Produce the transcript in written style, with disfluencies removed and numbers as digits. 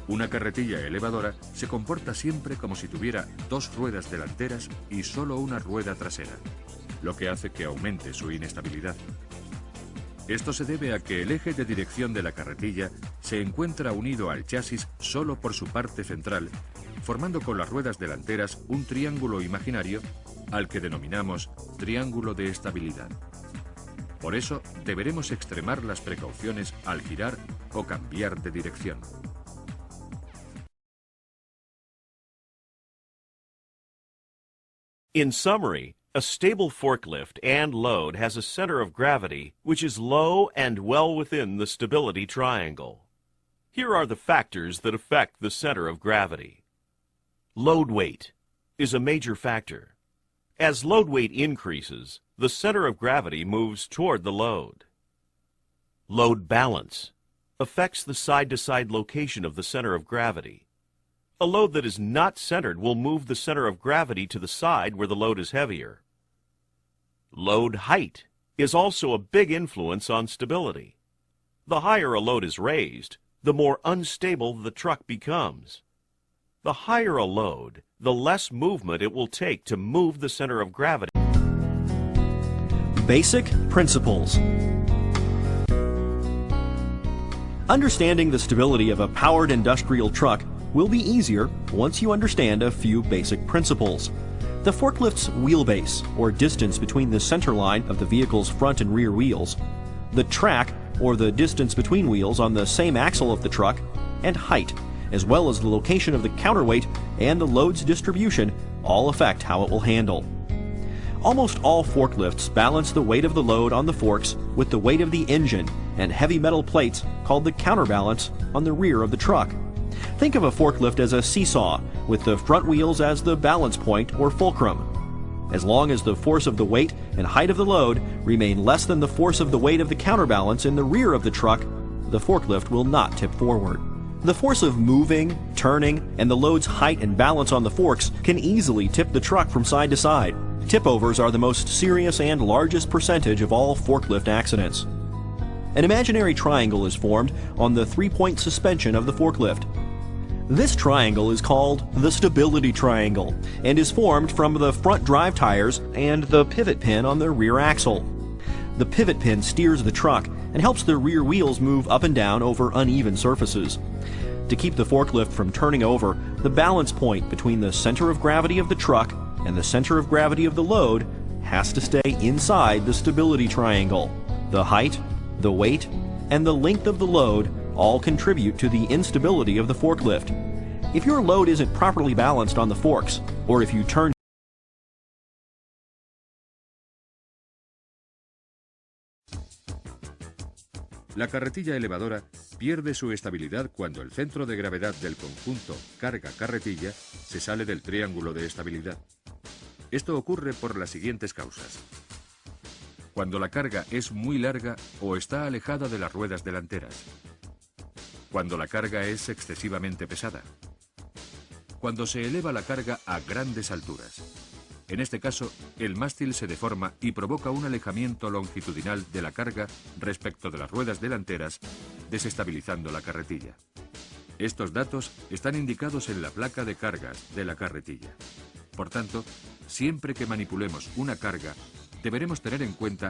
Una carretilla elevadora se comporta siempre como si tuviera dos ruedas delanteras y solo una rueda trasera, lo que hace que aumente su inestabilidad. Esto se debe a que el eje de dirección de la carretilla se encuentra unido al chasis solo por su parte central, formando con las ruedas delanteras un triángulo imaginario al que denominamos triángulo de estabilidad. Por eso deberemos extremar las precauciones al girar o cambiar de dirección. In summary, a stable forklift and load has a center of gravity which is low and well within the stability triangle. Here are the factors that affect the center of gravity. Load weight is a major factor. As load weight increases, the center of gravity moves toward the load. Load balance affects the side-to-side location of the center of gravity. A load that is not centered will move the center of gravity to the side where the load is heavier. Load height is also a big influence on stability. The higher a load is raised, the more unstable the truck becomes. The higher a load, the less movement it will take to move the center of gravity. Basic principles. Understanding the stability of a powered industrial truck will be easier once you understand a few basic principles. The forklift's wheelbase, or distance between the center line of the vehicle's front and rear wheels, the track, or the distance between wheels on the same axle of the truck, and height, as well as the location of the counterweight and the load's distribution, all affect how it will handle. Almost all forklifts balance the weight of the load on the forks with the weight of the engine and heavy metal plates called the counterbalance on the rear of the truck. Think of a forklift as a seesaw, with the front wheels as the balance point or fulcrum. As long as the force of the weight and height of the load remain less than the force of the weight of the counterbalance in the rear of the truck, the forklift will not tip forward. The force of moving, turning, and the load's height and balance on the forks can easily tip the truck from side to side. Tip-overs are the most serious and largest percentage of all forklift accidents. An imaginary triangle is formed on the three-point suspension of the forklift. This triangle is called the stability triangle and is formed from the front drive tires and the pivot pin on the rear axle. The pivot pin steers the truck and helps the rear wheels move up and down over uneven surfaces. To keep the forklift from turning over, the balance point between the center of gravity of the truck and the center of gravity of the load has to stay inside the stability triangle. The height, the weight, and the length of the load all contribute to the instability of the forklift. If your load isn't properly balanced on the forks, or if you turn La carretilla elevadora pierde su estabilidad cuando el centro de gravedad del conjunto carga-carretilla se sale del triángulo de estabilidad. Esto ocurre por las siguientes causas. Cuando la carga es muy larga o está alejada de las ruedas delanteras. Cuando la carga es excesivamente pesada. Cuando se eleva la carga a grandes alturas. En este caso, el mástil se deforma y provoca un alejamiento longitudinal de la carga respecto de las ruedas delanteras, desestabilizando la carretilla. Estos datos están indicados en la placa de cargas de la carretilla. Por tanto, siempre que manipulemos una carga, deberemos tener en cuenta